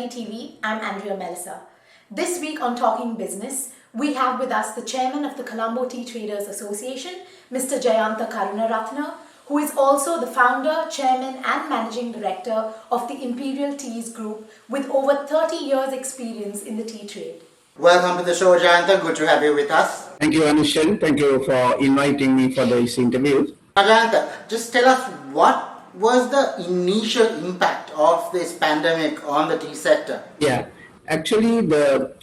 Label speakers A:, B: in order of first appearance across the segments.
A: LMDtv, I'm Andrea Melisa. This week on Talking Business, we have with us the chairman of the Colombo Tea Traders Association, Mr. Jayantha Karunaratne, who is also the founder, chairman and managing director of the Imperial Teas Group with over 30 years experience in the tea trade.
B: Welcome to the show, Jayantha. Good to have you with us.
C: Thank you, Anushan. Thank you for inviting me for this interview.
B: Jayantha, just tell us what was the initial impact of this pandemic on the tea sector?
C: Yeah, actually,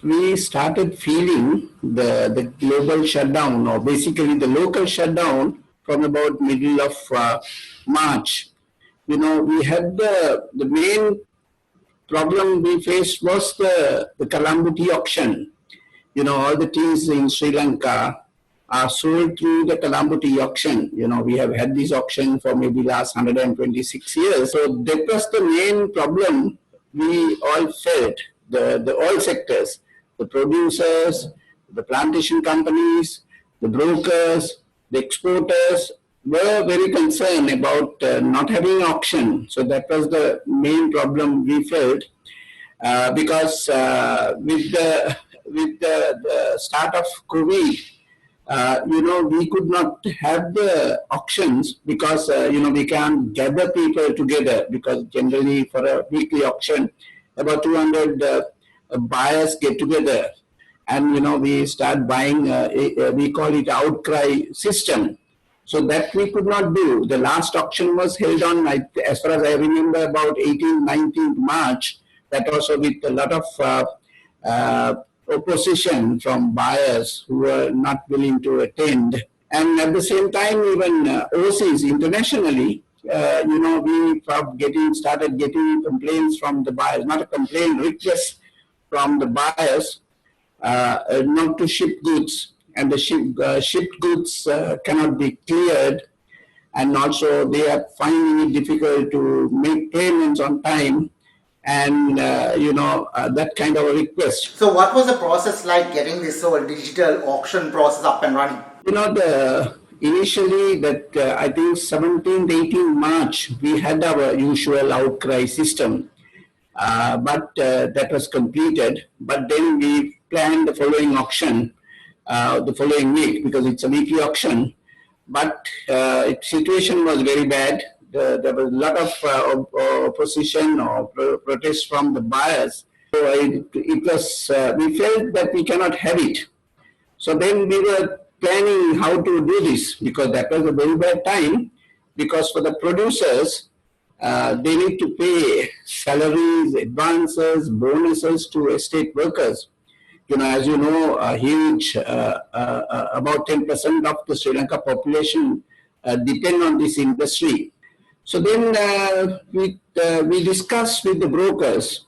C: we started feeling the global shutdown, or basically the local shutdown, from about middle of March. You know, we had the main problem we faced was the Colombo tea auction. You know, all the teas in Sri Lanka are sold through the Colombo tea auction. You know, we have had this auction for maybe last 126 years. So that was the main problem we all felt, the oil sectors, the producers, the plantation companies, the brokers, the exporters were very concerned about not having auction. So that was the main problem we felt because with the start of COVID, you know, we could not have the auctions because, you know, we can't gather people together because generally for a weekly auction, about 200 buyers get together and, you know, we start buying, we call it outcry system. So that we could not do. The last auction was held on, as far as I remember, about 18th, 19th March. That also with a lot of opposition from buyers who were not willing to attend. And at the same time, even overseas, internationally, you know, we started getting complaints from the buyers, not a complaint, request from the buyers not to ship goods. And the shipped goods cannot be cleared. And also they are finding it difficult to make payments on time. And, you know, that kind of a request.
B: So what was the process like getting this whole digital auction process up and running?
C: You know, initially that I think 17th, 18th March, we had our usual outcry system. But that was completed. But then we planned the following auction the following week because it's a weekly auction. But situation was very bad. There was a lot of opposition or protest from the buyers. So it was, we felt that we cannot have it. So then we were planning how to do this because that was a very bad time because for the producers, they need to pay salaries, advances, bonuses to estate workers. You know, as you know, a huge, about 10% of the Sri Lanka population depend on this industry. So then we discussed with the brokers.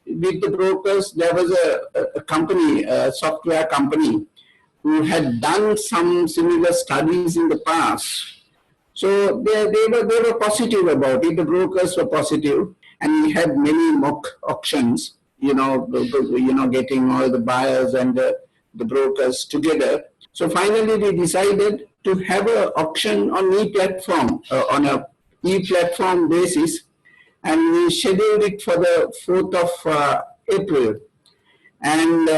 C: With the brokers, there was a company, a software company, who had done some similar studies in the past. So they were positive about it. The brokers were positive, and we had many mock auctions. You know, getting all the buyers and the brokers together. So finally, we decided to have an auction on e-platform, on a e-platform basis, and we scheduled it for the 4th of April. And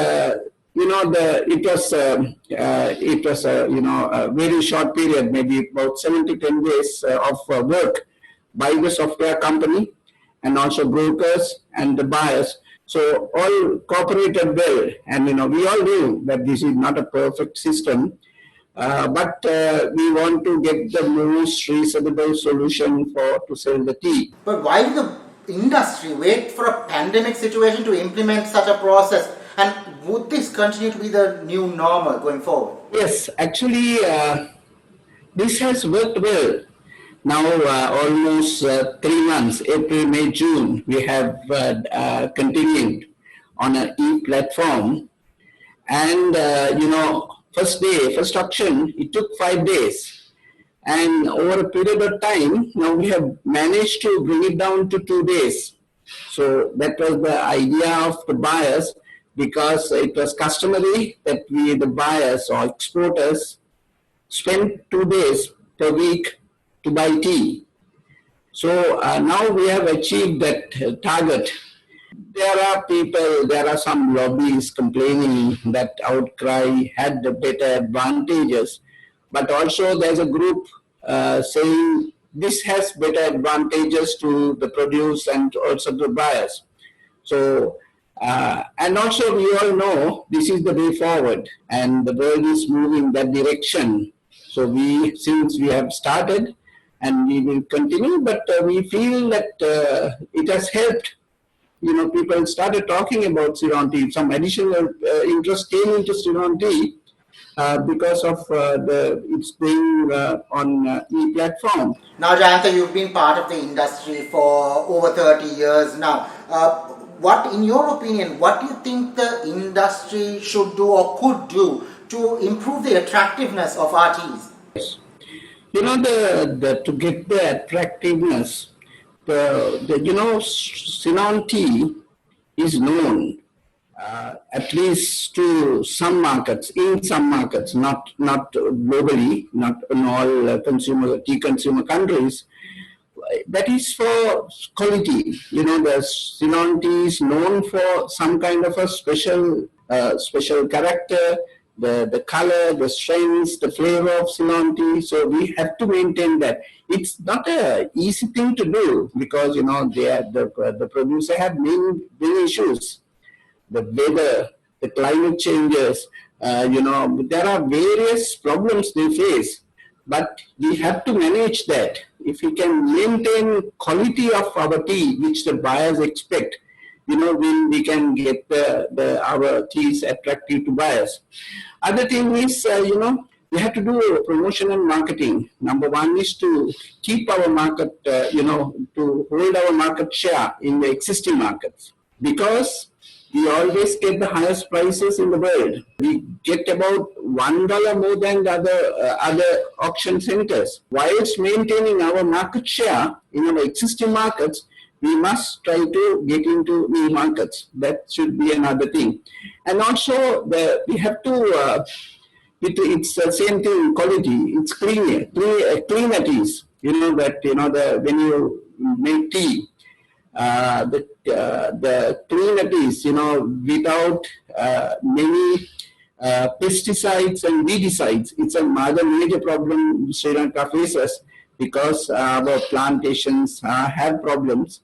C: you know, it was you know, a very short period, maybe about 7 to 10 days of work by the software company and also brokers and the buyers. So all cooperated well, and you know, we all knew that this is not a perfect system, but we want to get the most reasonable solution to sell the tea.
B: But why did the industry wait for a pandemic situation to implement such a process? And would this continue to be the new normal going forward?
C: Yes, actually, this has worked well. Now, almost 3 months, April, May, June, we have continued on an e-platform. And, you know, first auction, it took 5 days. And over a period of time, now we have managed to bring it down to 2 days. So that was the idea of the buyers because it was customary that the buyers or exporters, spend 2 days per week to buy tea. So now we have achieved that target There are some lobbies complaining that outcry had the better advantages, but also there's a group saying this has better advantages to the produce and also the buyers. So, and also we all know this is the way forward, and the world is moving that direction. So since we have started, and we will continue, but we feel that it has helped. People started talking about Ceylon tea. Some additional interest came into Ceylon tea because of it's going on e-platform.
B: Now, Jayantha, you've been part of the industry for over 30 years now. In your opinion, what do you think the industry should do or could do to improve the attractiveness of our teas?
C: To get the attractiveness, Ceylon tea is known at least to some markets, not globally, not in all tea consumer countries. That is for quality. The Ceylon tea is known for some kind of a special character, the color, the strength, the flavor of Ceylon tea. So we have to maintain that. It's not an easy thing to do because the producer have many issues. The weather, the climate changes, there are various problems they face, but we have to manage that. If we can maintain quality of our tea, which the buyers expect, we can get our teas attractive to buyers. Other thing is, we have to do promotion and marketing. Number one is to keep our market, to hold our market share in the existing markets, because we always get the highest prices in the world. We get about $1 more than the other auction centers. Whilst maintaining our market share in our existing markets, we must try to get into new markets. That should be another thing. And also, we have to, it's the same thing, quality. It's cleaner teas. When you make tea, the cleaner teas, without many pesticides and weedicides. It's another major problem Sri Lanka faces because our plantations have problems.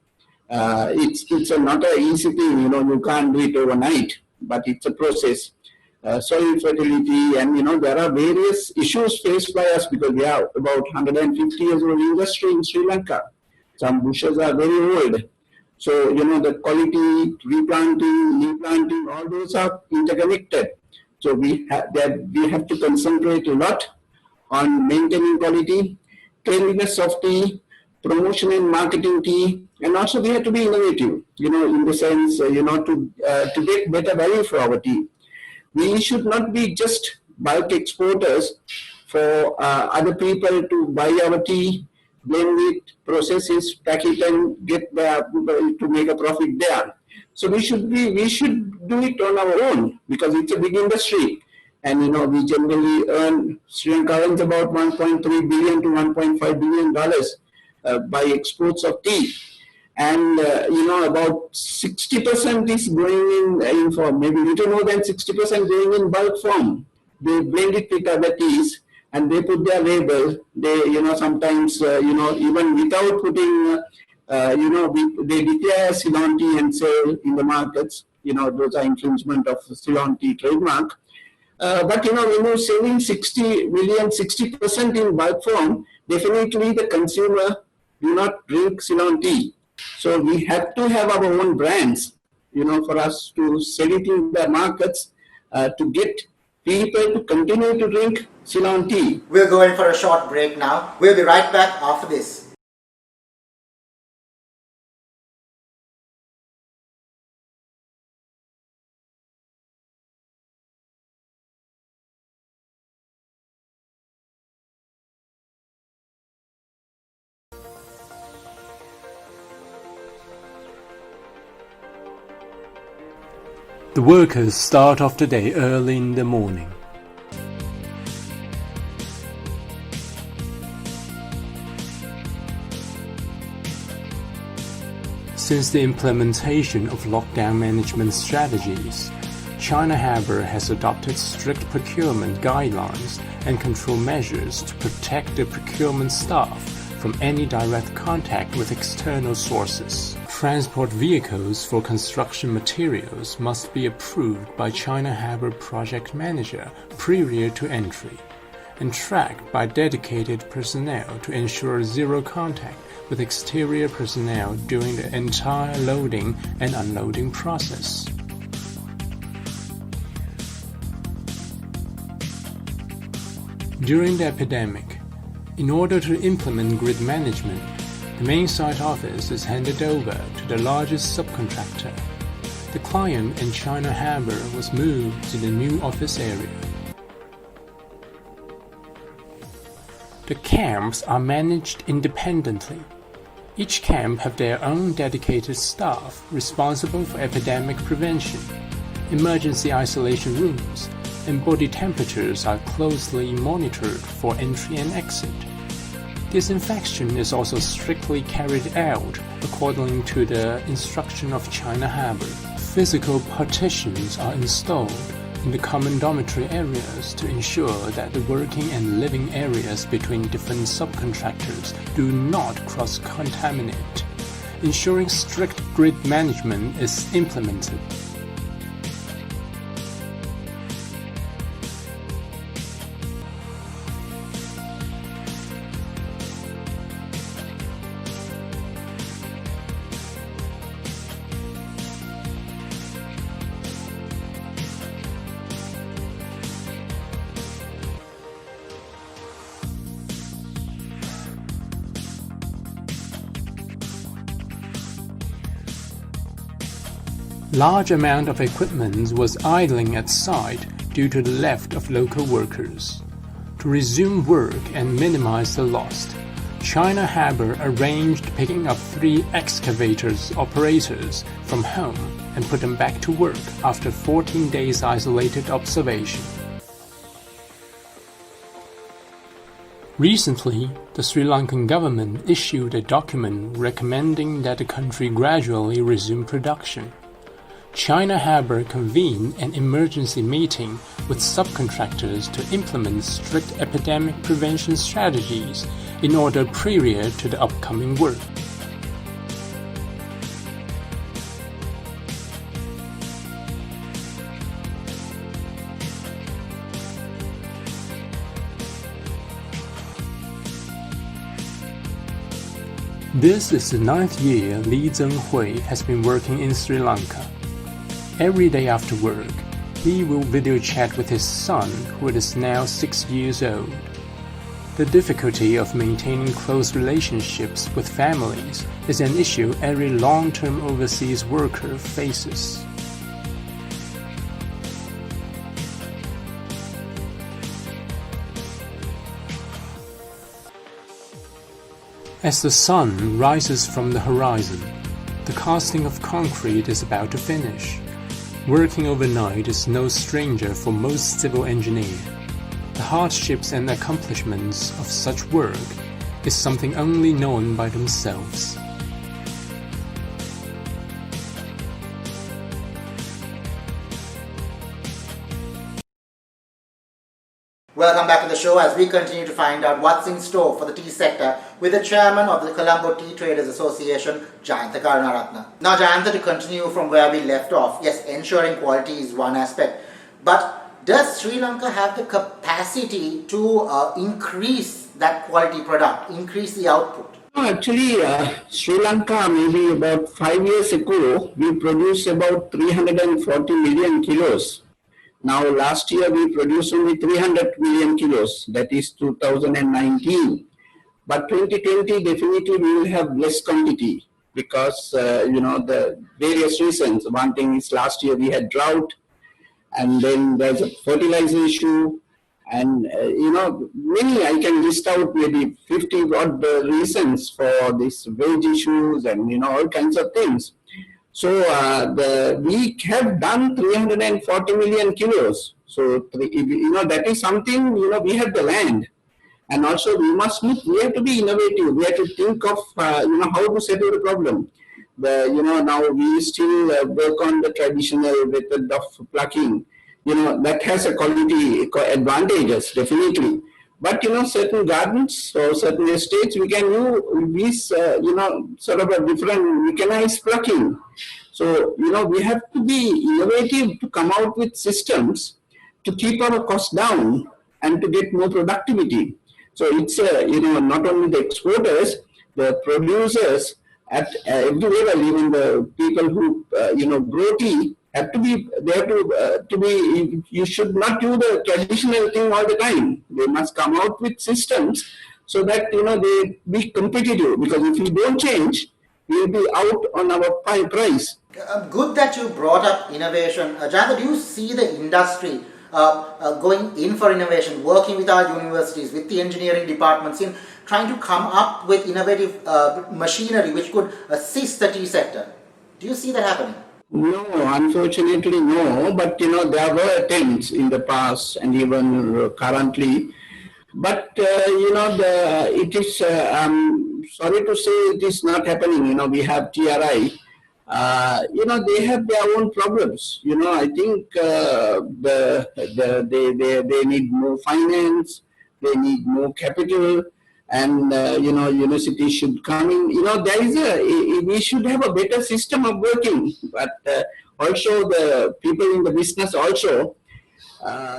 C: It's not an easy thing, you can't do it overnight, but it's a process. Soil fertility, and there are various issues faced by us because we are about 150 years old industry in Sri Lanka. Some bushes are very old. So, the quality, replanting, all those are interconnected. So we have to concentrate a lot on maintaining quality, cleanliness of tea, promotion and marketing tea, and also we have to be innovative, in the sense, to get better value for our tea. We should not be just bulk exporters for other people to buy our tea, blend it, process it, pack it, and get to make a profit there. So we should do it on our own because it's a big industry, and we generally earn, Sri Lanka earns about $1.3 billion to $1.5 billion by exports of tea, and about 60% is going in form, maybe little more than 60% going in bulk form. They blend it with other teas, and they put their label. They, sometimes, even without putting, they declare Ceylon tea and sell in the markets. Those are infringement of Ceylon tea trademark. But, when you're selling 60% in bulk form, definitely the consumer do not drink Ceylon tea. So we have to have our own brands, for us to sell it in the markets, to get people to continue to drink Ceylon tea.
B: We're going for a short break now. We'll be right back after this.
D: The workers start off today early in the morning. Since the implementation of lockdown management strategies, China Harbour has adopted strict procurement guidelines and control measures to protect the procurement staff from any direct contact with external sources. Transport vehicles for construction materials must be approved by China Harbour project manager prior to entry and tracked by dedicated personnel to ensure zero contact with exterior personnel during the entire loading and unloading process. During the epidemic, in order to implement grid management, the main site office is handed over to the largest subcontractor. The client in China Harbour was moved to the new office area. The camps are managed independently. Each camp have their own dedicated staff responsible for epidemic prevention. Emergency isolation rooms and body temperatures are closely monitored for entry and exit. Disinfection is also strictly carried out according to the instruction of China Harbour. Physical partitions are installed in the common dormitory areas to ensure that the working and living areas between different subcontractors do not cross-contaminate. Ensuring strict grid management is implemented. Large amount of equipment was idling at site due to the left of local workers. To resume work and minimize the loss, China Harbour arranged picking up 3 excavators operators from home and put them back to work after 14 days isolated observation. Recently, the Sri Lankan government issued a document recommending that the country gradually resume production. China Harbour convened an emergency meeting with subcontractors to implement strict epidemic prevention strategies in order prior to the upcoming work. This is the 9th year Li Zhenghui has been working in Sri Lanka. Every day after work, he will video chat with his son, who is now 6 years old. The difficulty of maintaining close relationships with families is an issue every long-term overseas worker faces. As the sun rises from the horizon, the casting of concrete is about to finish. Working overnight is no stranger for most civil engineers. The hardships and accomplishments of such work is something only known by themselves.
B: Welcome back to the show as we continue to find out what's in store for the tea sector with the chairman of the Colombo Tea Traders Association, Jayantha Karunaratne. Now, Jayantha, to continue from where we left off, yes, ensuring quality is one aspect, but does Sri Lanka have the capacity to increase that quality product, increase the output?
C: No, actually, Sri Lanka, maybe about 5 years ago, we produced about 340 million kilos. Now, last year we produced only 300 million kilos, that is 2019. But 2020, definitely we will have less quantity because, the various reasons. One thing is last year we had drought, and then there's a fertilizer issue, and, many, I can list out maybe 50 odd reasons for these wage issues and, all kinds of things. So we have done 340 million kilos. So, that is something, we have the land. And also we have to be innovative. We have to think of, how to settle the problem. Now we still work on the traditional method of plucking. That has a quality advantages, definitely. But certain gardens or certain estates, we can use sort of a different mechanized plucking. So we have to be innovative to come out with systems to keep our costs down and to get more productivity. So it's not only the exporters, the producers at every level, even the people who grow tea have to be, they have to be. You should not do the traditional thing all the time. They must come out with systems so that they be competitive. Because if we don't change, we'll be out on our price.
B: Good that you brought up innovation. Jayantha, do you see the industry going in for innovation, working with our universities, with the engineering departments in trying to come up with innovative machinery which could assist the tea sector? Do you see that happening?
C: No, unfortunately, no. But there were attempts in the past and even currently. But it is. Sorry to say, it is not happening. We have TRI. They have their own problems. I think they need more finance. They need more capital. And universities should come in. There is we should have a better system of working. But also the people in the business also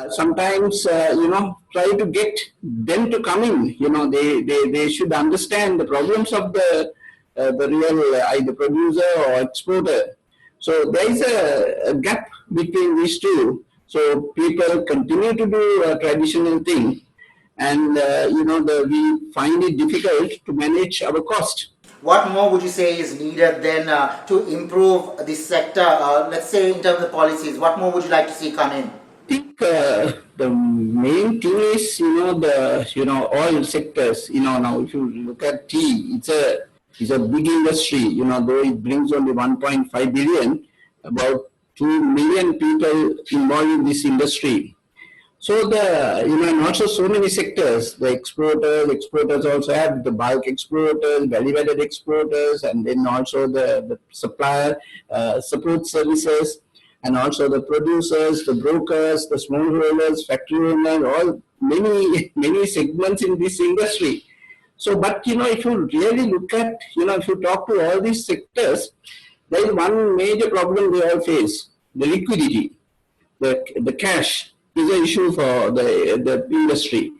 C: sometimes try to get them to come in. They should understand the problems of the real either producer or exporter. So there is a gap between these two. So people continue to do a traditional thing, and we find it difficult to manage our cost.
B: What more would you say is needed then to improve this sector? Let's say in terms of policies, what more would you like to see come in?
C: I think the main thing is the all sectors. Now if you look at tea, it's a big industry. Though it brings only 1.5 billion, about 2 million people involved in this industry. So and also so many sectors, the exporters also have the bulk exporters, value-added exporters, and then also the supplier, support services, and also the producers, the brokers, the smallholders, factory owners, all many segments in this industry. So, but if you really look at, if you talk to all these sectors, there is one major problem they all face: the liquidity. The cash is an issue for the industry,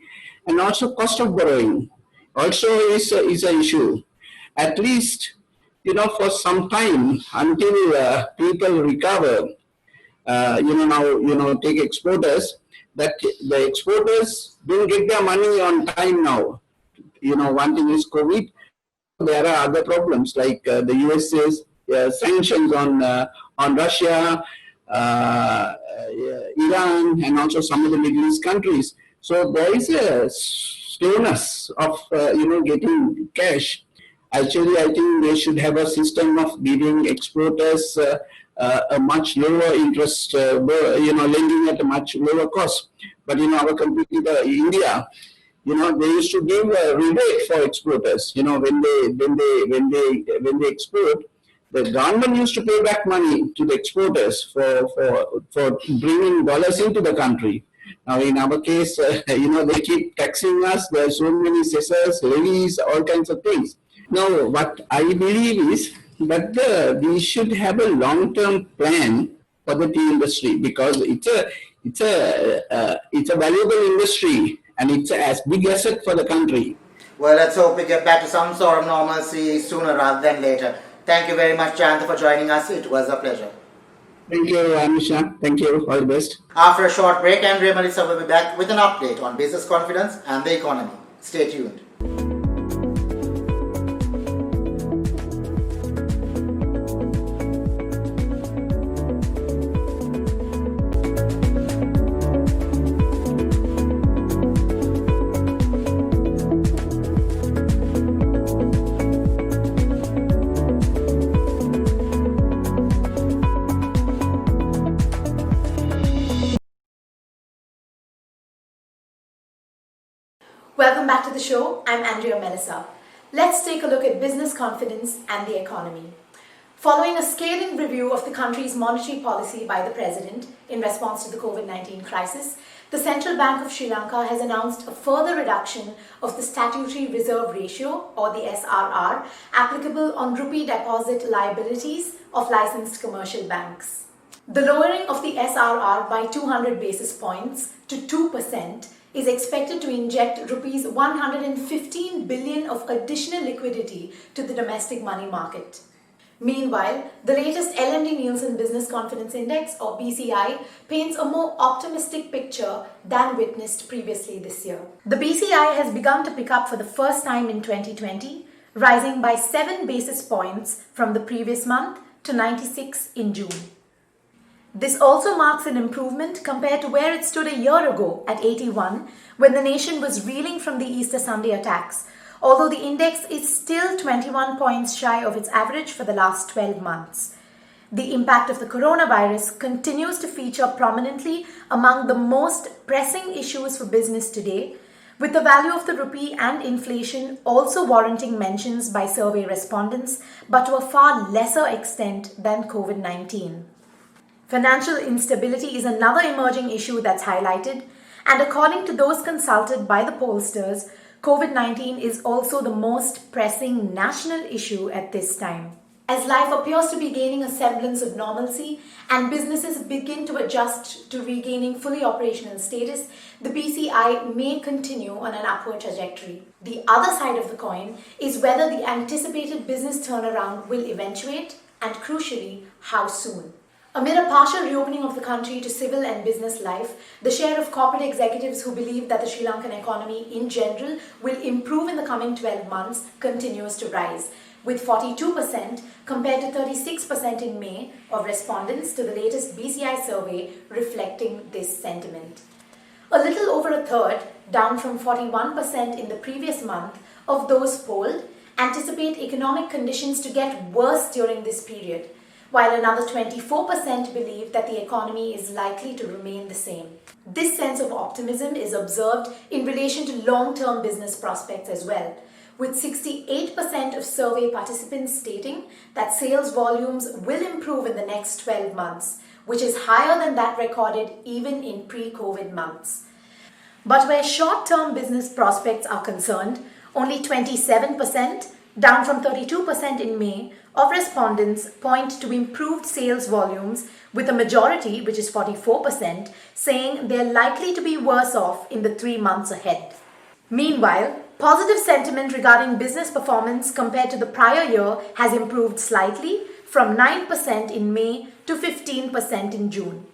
C: and also cost of borrowing also is an issue. At least for some time until people recover. Now take exporters, that the exporters don't get their money on time now. One thing is COVID. There are other problems like the USA's sanctions on Russia, Iran, and also some of the Middle East countries. So there is a slowness of getting cash. Actually, I think they should have a system of giving exporters a much lower interest, lending at a much lower cost. But our competitor India, they used to give a rebate for exporters. When they export, the government used to pay back money to the exporters for bringing dollars into the country. Now, in our case, they keep taxing us. There are so many cessors, levies, all kinds of things. Now, what I believe is that we should have a long-term plan for the tea industry, because it's a valuable industry and it's as big asset for the country.
B: Well, let's hope we get back to some sort of normalcy sooner rather than later. Thank you very much, Jayantha, for joining us. It was a pleasure.
C: Thank you, Anushan. Thank you. All the best.
B: After a short break, Andrea Melisa will be back with an update on business confidence and the economy. Stay tuned.
A: Welcome back to the show. I'm Andrea Melisa. Let's take a look at business confidence and the economy. Following a scathing review of the country's monetary policy by the President in response to the COVID-19 crisis, the Central Bank of Sri Lanka has announced a further reduction of the statutory reserve ratio, or the SRR, applicable on rupee deposit liabilities of licensed commercial banks. The lowering of the SRR by 200 basis points to 2% is expected to inject rupees 115 billion of additional liquidity to the domestic money market. Meanwhile, the latest LMD Nielsen Business Confidence Index, or BCI, paints a more optimistic picture than witnessed previously this year. The BCI has begun to pick up for the first time in 2020, rising by 7 basis points from the previous month to 96 in June. This also marks an improvement compared to where it stood a year ago at 81, when the nation was reeling from the Easter Sunday attacks, although the index is still 21 points shy of its average for the last 12 months. The impact of the coronavirus continues to feature prominently among the most pressing issues for business today, with the value of the rupee and inflation also warranting mentions by survey respondents, but to a far lesser extent than COVID-19. Financial instability is another emerging issue that's highlighted, and according to those consulted by the pollsters, COVID-19 is also the most pressing national issue at this time. As life appears to be gaining a semblance of normalcy and businesses begin to adjust to regaining fully operational status, the BCI may continue on an upward trajectory. The other side of the coin is whether the anticipated business turnaround will eventuate, and crucially, how soon. Amid a partial reopening of the country to civil and business life, the share of corporate executives who believe that the Sri Lankan economy in general will improve in the coming 12 months continues to rise, with 42% compared to 36% in May of respondents to the latest BCI survey reflecting this sentiment. A little over a third, down from 41% in the previous month, of those polled anticipate economic conditions to get worse during this period, while another 24% believe that the economy is likely to remain the same. This sense of optimism is observed in relation to long-term business prospects as well, with 68% of survey participants stating that sales volumes will improve in the next 12 months, which is higher than that recorded even in pre-COVID months. But where short-term business prospects are concerned, only 27%, down from 32% in May, of respondents point to improved sales volumes, with a majority, which is 44%, saying they're likely to be worse off in the 3 months ahead. Meanwhile, positive sentiment regarding business performance compared to the prior year has improved slightly, from 9% in May to 15% in June.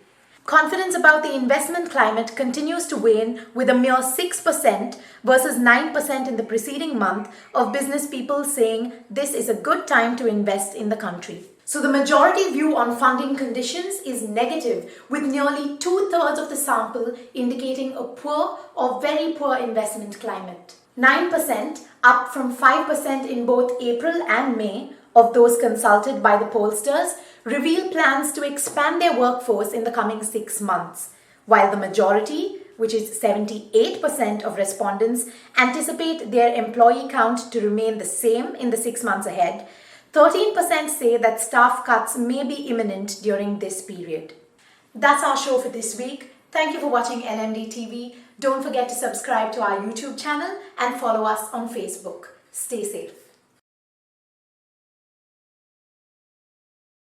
A: Confidence about the investment climate continues to wane, with a mere 6% versus 9% in the preceding month of business people saying this is a good time to invest in the country. So the majority view on funding conditions is negative, with nearly 2/3 of the sample indicating a poor or very poor investment climate. 9%, up from 5% in both April and May, of those consulted by the pollsters reveal plans to expand their workforce in the coming 6 months, while the majority, which is 78% of respondents, anticipate their employee count to remain the same in the 6 months ahead. 13% say that staff cuts may be imminent during this period. That's our show for this week. Thank you for watching LMDtv. Don't forget to subscribe to our YouTube channel and follow us on Facebook. Stay safe.